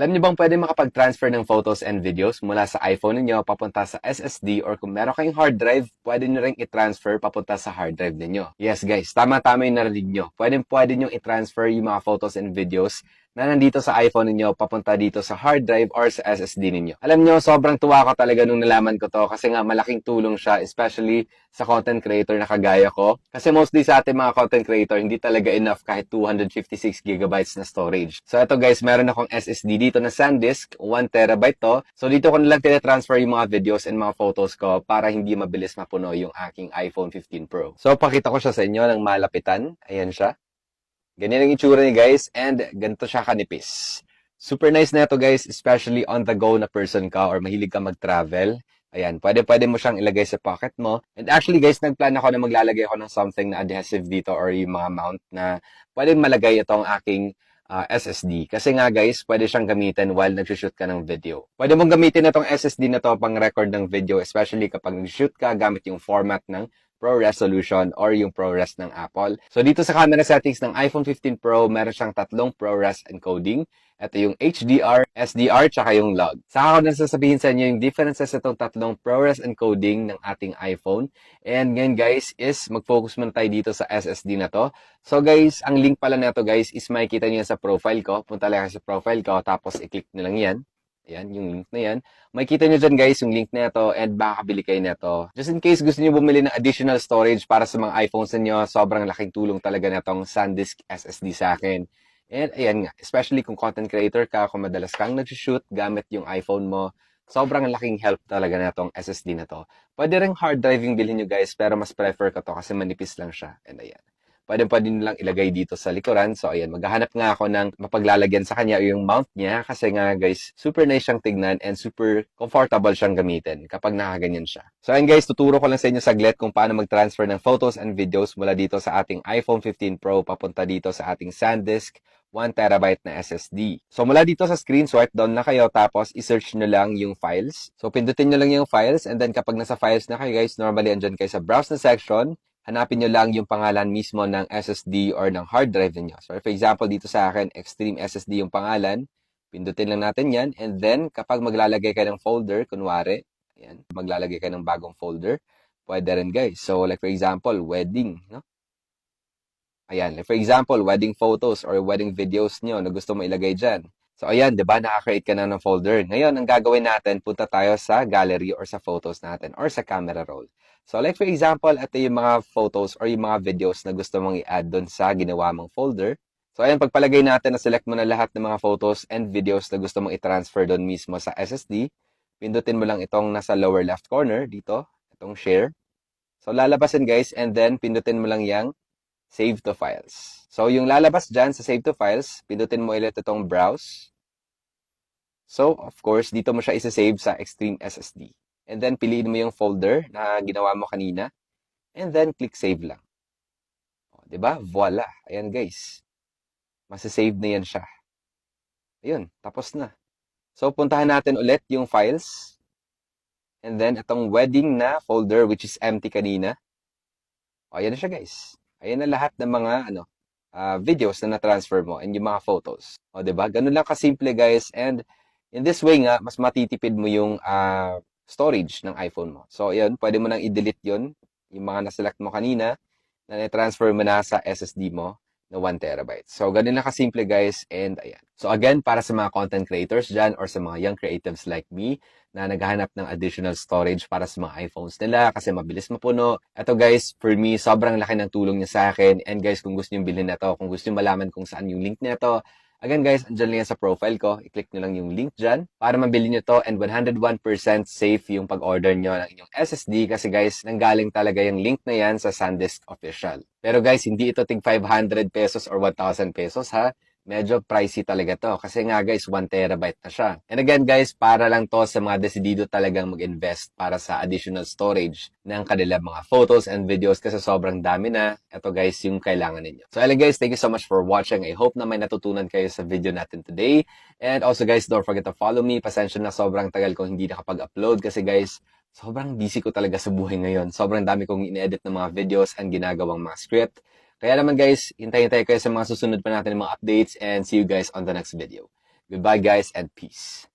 Alam niyo bang pwede makapag-transfer ng photos and videos mula sa iPhone ninyo papunta sa SSD or kung meron kayong hard drive, pwede nyo rin i-transfer papunta sa hard drive ninyo. Yes guys, tama-tama yung narinig nyo. Pwede nyo i-transfer yung mga photos and videos na nandito sa iPhone ninyo papunta dito sa hard drive or sa SSD ninyo. Alam nyo, sobrang tuwa ko talaga nung nalaman ko to kasi nga malaking tulong siya, especially sa content creator na kagaya ko. Kasi mostly sa ating mga content creator, hindi talaga enough kahit 256 gigabytes na storage. So ito guys, meron akong SSD dito na SanDisk, 1 terabyte to. So dito ko na lang tine-transfer yung mga videos and mga photos ko para hindi mabilis mapuno yung aking iPhone 15 Pro. So pakita ko siya sa inyo ng malapitan. Ayan siya. Ganyan ang itsura niya guys, and ganito siya kanipis. Super nice na ito guys, especially on the go na person ka or mahilig ka mag-travel. Ayan, pwede mo siyang ilagay sa pocket mo. And actually guys, nagplan ako na maglalagay ako ng something na adhesive dito or yung mga mount na pwedeng malagay itong aking SSD. Kasi nga guys, pwede siyang gamitin while nag-shoot ka ng video. Pwede mong gamitin itong SSD na to pang record ng video, especially kapag nag-shoot ka gamit yung format ng Pro Resolution or yung ProRes ng Apple. So dito sa camera settings ng iPhone 15 Pro, meron siyang tatlong ProRes encoding. Ito yung HDR, SDR, tsaka yung log. Saka ko na sasabihin sa inyo yung differences itong tatlong ProRes encoding ng ating iPhone. And ngayon guys is mag-focus muna tayo dito sa SSD na to. So guys, ang link pala na to guys is makikita niyo sa profile ko. Punta lang sa profile ko tapos i-click nyo lang yan. Ayan, yung link na yan. Makikita nyo dyan guys yung link na ito and baka bili kayo na ito. Just in case gusto nyo bumili ng additional storage para sa mga iPhones ninyo, sobrang laking tulong talaga na itong SanDisk SSD sa akin. And ayan nga, especially kung content creator ka, kung madalas kang nag-shoot gamit yung iPhone mo, sobrang laking help talaga na itong SSD na to. Pwede rin hard driving bilhin nyo guys, pero mas prefer ko to kasi manipis lang siya. And ayan. Pwede nilang ilagay dito sa likuran. So, ayan, maghahanap nga ako ng mapaglalagyan sa kanya yung mount niya kasi nga, guys, super nice siyang tignan and super comfortable siyang gamitin kapag nakaganyan siya. So, ayan guys, tuturo ko lang sa inyo saglit kung paano mag-transfer ng photos and videos mula dito sa ating iPhone 15 Pro papunta dito sa ating SanDisk 1 terabyte na SSD. So, mula dito sa screen, swipe down na kayo tapos i-search nyo lang yung files. So, pindutin nyo lang yung files and then kapag nasa files na kayo guys, normally andyan kayo sa browse na section, hanapin nyo lang yung pangalan mismo ng SSD or ng hard drive niyo. So, for example, dito sa akin, Extreme SSD yung pangalan. Pindutin lang natin yan. And then, kapag maglalagay kayo ng folder, kunwari, ayan, maglalagay kayo ng bagong folder, pwede rin guys. So, like for example, wedding, no? Ayan, like for example, wedding photos or wedding videos nyo na gusto mo ilagay dyan. So, ayan, di ba, nakakreate ka na ng folder. Ngayon, ang gagawin natin, punta tayo sa gallery or sa photos natin or sa camera roll. So, like for example, ito yung mga photos or yung mga videos na gusto mong i-add doon sa ginawa mong folder. So, ayan, pagpalagay natin na select mo na lahat ng mga photos and videos na gusto mong i-transfer doon mismo sa SSD, pindutin mo lang itong nasa lower left corner dito, itong share. So, lalabasin guys, and then pindutin mo lang yung save to files. So, yung lalabas dyan sa save to files, pindutin mo ulit itong browse. So, of course, dito mo siya isa-save sa Extreme SSD. And then, piliin mo yung folder na ginawa mo kanina. And then, click save lang. O, diba? Voila. Ayan, guys. Masasave na yan siya. Ayun, tapos na. So, puntahan natin ulit yung files. And then, itong wedding na folder, which is empty kanina. O, ayan na siya, guys. Ayan na lahat ng mga, videos na na-transfer mo and yung mga photos. O, diba? Ganun lang kasimple, guys. And, in this way nga, mas matitipid mo yung, storage ng iPhone mo. So, ayan, pwede mo nang i-delete yun, yung mga naselect mo kanina, na na-transfer mo na sa SSD mo na 1 terabyte. So, ganun lang kasimple guys, and ayan. So, again, para sa mga content creators dyan or sa mga young creatives like me na naghahanap ng additional storage para sa mga iPhones nila kasi mabilis mapuno. Ito guys, for me, sobrang laki ng tulong niya sa akin. And guys, kung gusto nyo bilhin na to, kung gusto nyo malaman kung saan yung link nito, again guys, andyan lang yan sa profile ko. I-click nyo lang yung link dyan para mabili nyo to and 101% safe yung pag-order nyo ng inyong SSD kasi guys, nanggaling talaga yung link na yan sa SanDisk Official. Pero guys, hindi ito tig 500 pesos or 1,000 pesos ha. Medyo pricey talaga to kasi nga guys 1 terabyte na siya. And again guys, para lang to sa mga desidido talagang mag-invest para sa additional storage ng kanilang mga photos and videos kasi sobrang dami na. Ito guys yung kailangan ninyo. So anyway guys, thank you so much for watching. I hope na may natutunan kayo sa video natin today. And also guys, don't forget to follow me. Pasensya na sobrang tagal ko hindi nakapag-upload kasi guys, sobrang busy ko talaga sa buhay ngayon. Sobrang dami kong in-edit ng mga videos and ginagawang mga script. Kaya naman guys, hintayin tayo kayo sa mga susunod pa natin ng mga updates and see you guys on the next video. Goodbye guys and peace.